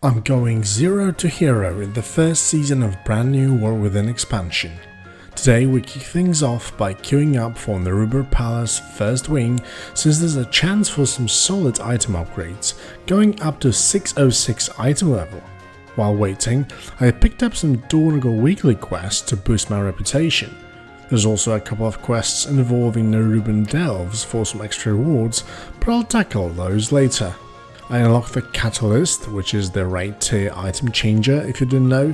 I'm going 0 to hero in the first season of brand new War Within expansion. Today we kick things off by queuing up for Neruber Palace first wing, since there's a chance for some solid item upgrades, going up to 606 item level. While waiting, I picked up some Dawnbreaker weekly quests to boost my reputation. There's also a couple of quests involving Neruban delves for some extra rewards, but I'll tackle those later. I unlocked the Catalyst, which is the raid tier item changer if you didn't know,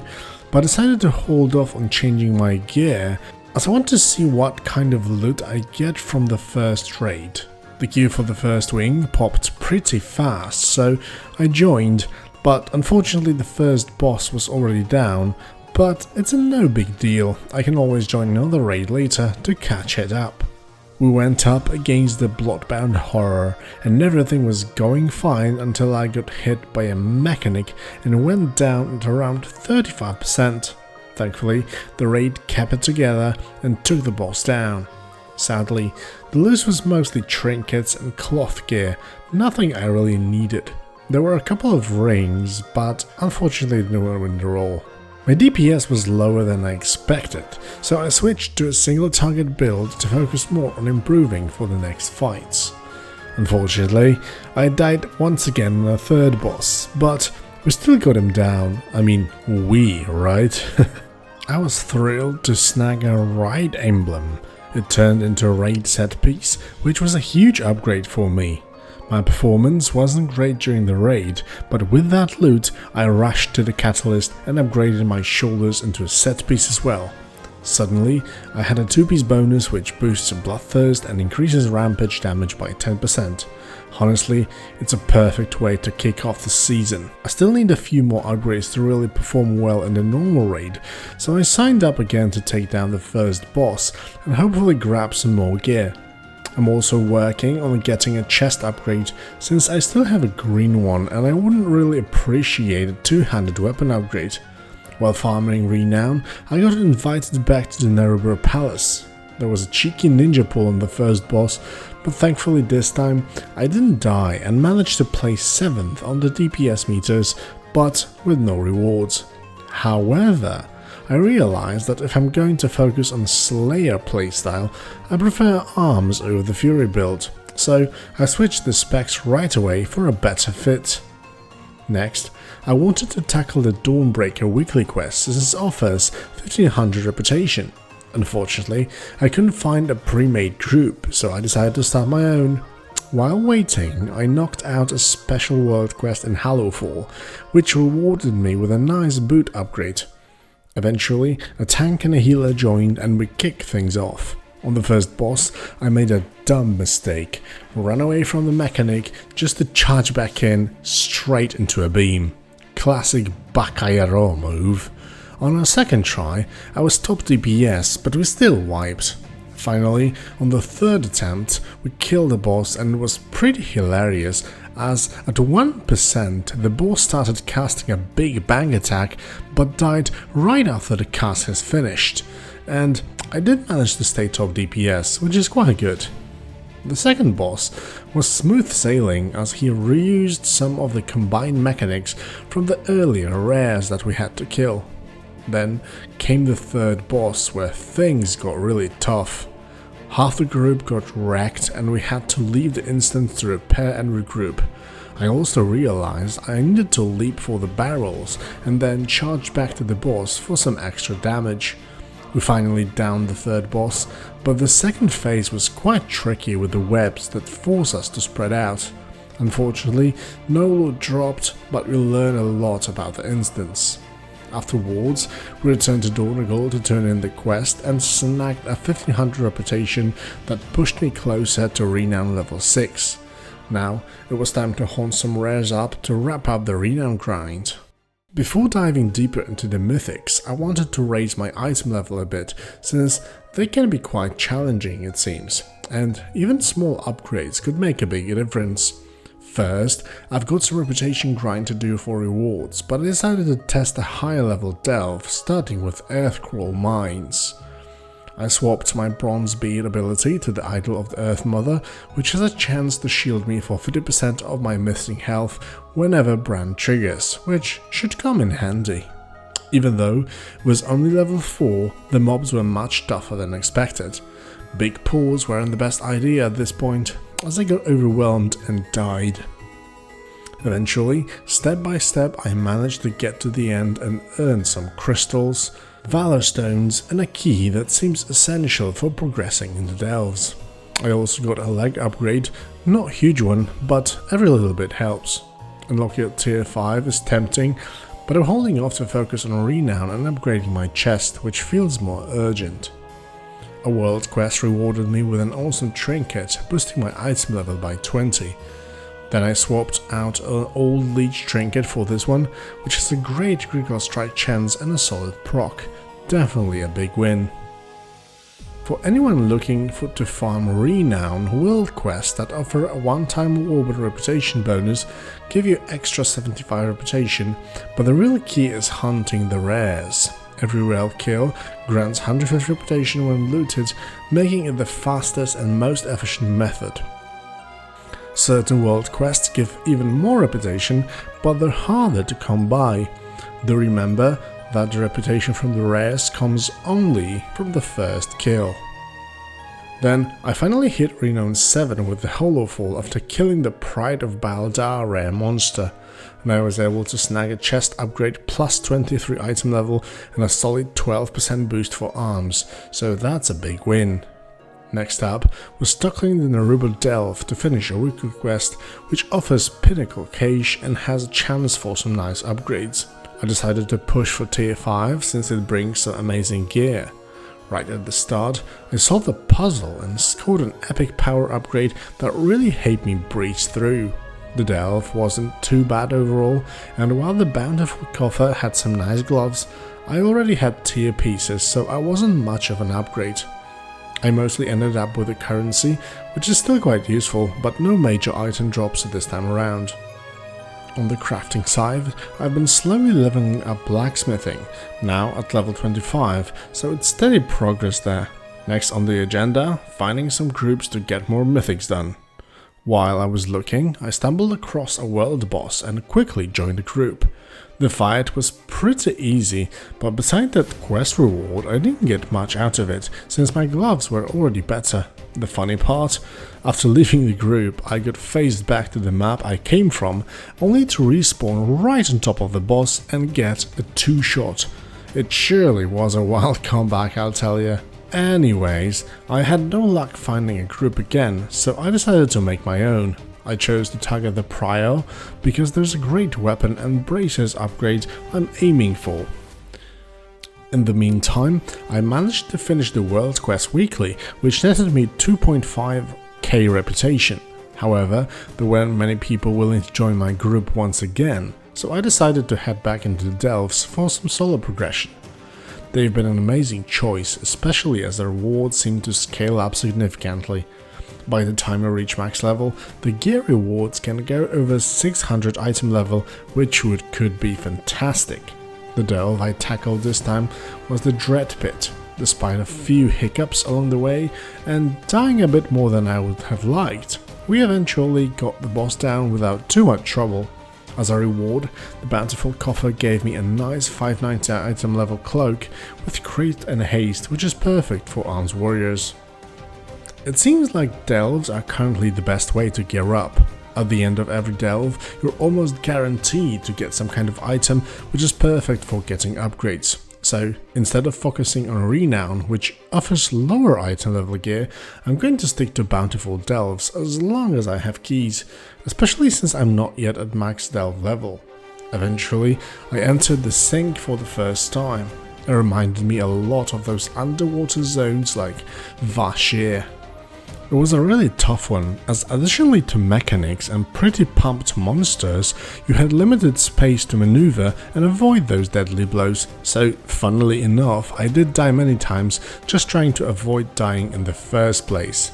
but I decided to hold off on changing my gear as I want to see what kind of loot I get from the first raid. The queue for the first wing popped pretty fast, so I joined, but unfortunately the first boss was already down, but it's a no big deal, I can always join another raid later to catch it up. We went up against the Bloodbound Horror, and everything was going fine until I got hit by a mechanic and went down at around 35%. Thankfully, the raid kept it together and took the boss down. Sadly, the loot was mostly trinkets and cloth gear, nothing I really needed. There were a couple of rings, but unfortunately they didn't win the roll. My DPS was lower than I expected, so I switched to a single target build to focus more on improving for the next fights. Unfortunately, I died once again on a third boss, but we still got him down. I mean, right? I was thrilled to snag a raid emblem. It turned into a raid set piece, which was a huge upgrade for me. My performance wasn't great during the raid, but with that loot I rushed to the Catalyst and upgraded my shoulders into a set piece as well. Suddenly, I had a 2-piece bonus which boosts Bloodthirst and increases rampage damage by 10%. Honestly, it's a perfect way to kick off the season. I still need a few more upgrades to really perform well in the normal raid, so I signed up again to take down the first boss and hopefully grab some more gear. I'm also working on getting a chest upgrade, since I still have a green one and I wouldn't really appreciate a two-handed weapon upgrade. While farming renown, I got invited back to the Neruber Palace. There was a cheeky ninja pull on the first boss, but thankfully this time I didn't die and managed to place 7th on the DPS meters, but with no rewards. However, I realized that if I'm going to focus on Slayer playstyle, I prefer arms over the Fury build, so I switched the specs right away for a better fit. Next, I wanted to tackle the Dawnbreaker weekly quest since it offers 1500 reputation. Unfortunately, I couldn't find a pre-made group, so I decided to start my own. While waiting, I knocked out a special world quest in Hallowfall, which rewarded me with a nice boot upgrade. Eventually, a tank and a healer joined and we kicked things off. On the first boss, I made a dumb mistake, ran away from the mechanic just to charge back in straight into a beam. Classic Bakayaro move. On our second try, I was top DPS, but we still wiped. Finally, on the third attempt, we killed the boss and it was pretty hilarious, as at 1% the boss started casting a big bang attack but died right after the cast has finished, and I did manage to stay top DPS, which is quite good. The second boss was smooth sailing as he reused some of the combined mechanics from the earlier rares that we had to kill. Then came the third boss where things got really tough. Half the group got wrecked and we had to leave the instance to repair and regroup. I also realized I needed to leap for the barrels and then charge back to the boss for some extra damage. We finally downed the third boss, but the second phase was quite tricky with the webs that force us to spread out. Unfortunately, no loot dropped, but we learned a lot about the instance. Afterwards, we returned to Dawnbreaker to turn in the quest and snagged a 1500 reputation that pushed me closer to renown level 6. Now, it was time to hunt some rares up to wrap up the renown grind. Before diving deeper into the mythics, I wanted to raise my item level a bit, since they can be quite challenging it seems, and even small upgrades could make a big difference. First, I've got some reputation grind to do for rewards, but I decided to test a higher level delve, starting with Earthcrawl Mines. I swapped my Bronze Bead ability to the Idol of the Earth Mother, which has a chance to shield me for 50% of my missing health whenever Brand triggers, which should come in handy. Even though it was only level 4, the mobs were much tougher than expected. Big pools weren't the best idea at this point, as I got overwhelmed and died. Eventually, step by step, I managed to get to the end and earn some crystals, valor stones, and a key that seems essential for progressing in the delves. I also got a leg upgrade, not a huge one, but every little bit helps. Unlocking at tier 5 is tempting, but I'm holding off to focus on renown and upgrading my chest, which feels more urgent. A world quest rewarded me with an awesome trinket, boosting my item level by 20. Then I swapped out an old leech trinket for this one, which has a great critical strike chance and a solid proc. Definitely a big win. For anyone looking to farm renown, world quests that offer a one-time reward with reputation bonus give you extra 75 reputation, but the real key is hunting the rares. Every rare kill grants 150 reputation when looted, making it the fastest and most efficient method. Certain world quests give even more reputation, but they're harder to come by. Do remember that the reputation from the rares comes only from the first kill. Then I finally hit Renown 7 with the Hollow-Fall after killing the Pride of Baldar rare monster, and I was able to snag a chest upgrade plus 23 item level and a solid 12% boost for arms, so that's a big win. Next up was tackling the Naruba Delve to finish a weekly quest which offers Pinnacle Cache and has a chance for some nice upgrades. I decided to push for tier 5 since it brings some amazing gear. Right at the start, I solved a puzzle and scored an epic power upgrade that really helped me breeze through. The delve wasn't too bad overall, and while the Bountiful Coffer had some nice gloves, I already had tier pieces, so I wasn't much of an upgrade. I mostly ended up with a currency, which is still quite useful, but no major item drops this time around. On the crafting side, I've been slowly leveling up blacksmithing, now at level 25, so it's steady progress there. Next on the agenda, finding some groups to get more mythics done. While I was looking, I stumbled across a world boss and quickly joined the group. The fight was pretty easy, but beside that quest reward I didn't get much out of it, since my gloves were already better. The funny part, after leaving the group I got phased back to the map I came from, only to respawn right on top of the boss and get a 2-shot. It surely was a wild comeback, I'll tell you. Anyways, I had no luck finding a group again, so I decided to make my own. I chose to target the Prior because there's a great weapon and braces upgrade I'm aiming for. In the meantime, I managed to finish the World Quest weekly, which netted me 2.5k reputation. However, there weren't many people willing to join my group once again, so I decided to head back into the Delves for some solo progression. They've been an amazing choice, especially as the rewards seem to scale up significantly. By the time I reach max level, the gear rewards can go over 600 item level, which could be fantastic. The delve I tackled this time was the Dread Pit. Despite a few hiccups along the way and dying a bit more than I would have liked, we eventually got the boss down without too much trouble. As a reward, the Bountiful Coffer gave me a nice 590 item level cloak with crit and haste, which is perfect for arms warriors. It seems like delves are currently the best way to gear up. At the end of every delve, you're almost guaranteed to get some kind of item, which is perfect for getting upgrades. So, instead of focusing on Renown, which offers lower item level gear, I'm going to stick to Bountiful Delves as long as I have keys, especially since I'm not yet at max delve level. Eventually, I entered the sink for the first time. It reminded me a lot of those underwater zones like Vashir. It was a really tough one, as additionally to mechanics and pretty pumped monsters, you had limited space to maneuver and avoid those deadly blows, so funnily enough I did die many times just trying to avoid dying in the first place.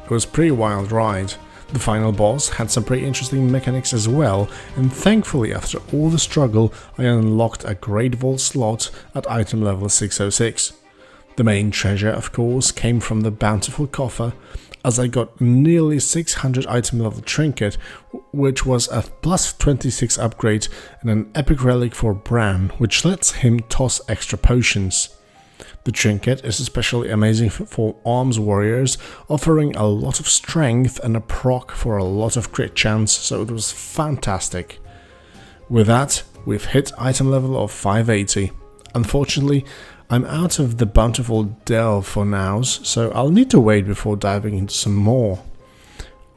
It was a pretty wild ride. The final boss had some pretty interesting mechanics as well, and thankfully after all the struggle I unlocked a Great Vault slot at item level 606. The main treasure, of course, came from the bountiful coffer, as I got nearly 600 item level trinket, which was a plus 26 upgrade and an epic relic for Bran, which lets him toss extra potions. The trinket is especially amazing for arms warriors, offering a lot of strength and a proc for a lot of crit chance, so it was fantastic. With that, we've hit item level of 580. Unfortunately, I'm out of the bountiful delve for now, so I'll need to wait before diving into some more.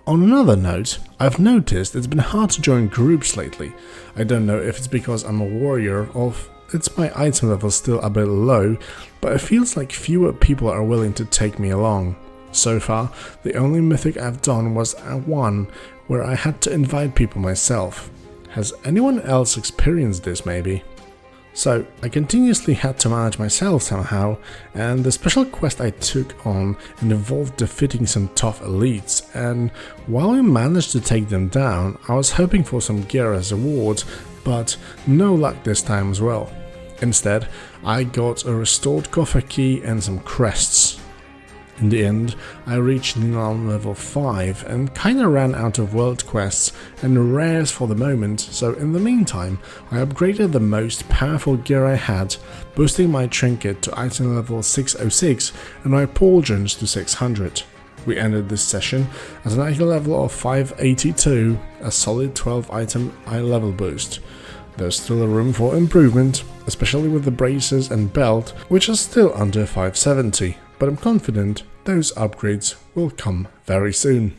On another note, I've noticed it's been hard to join groups lately. I don't know if it's because I'm a warrior or if it's my item level still a bit low, but it feels like fewer people are willing to take me along. So far, the only mythic I've done was one where I had to invite people myself. Has anyone else experienced this maybe? So, I continuously had to manage myself somehow, and the special quest I took on involved defeating some tough elites, and while I managed to take them down, I was hoping for some gear as a reward, but no luck this time as well. Instead, I got a restored coffer key and some crests. In the end, I reached Nilan level 5 and kinda ran out of world quests and rares for the moment, so in the meantime, I upgraded the most powerful gear I had, boosting my trinket to item level 606 and my pauldrons to 600. We ended this session at an item level of 582, a solid 12 item eye level boost. There's still room for improvement, especially with the braces and belt, which are still under 570. But I'm confident those upgrades will come very soon.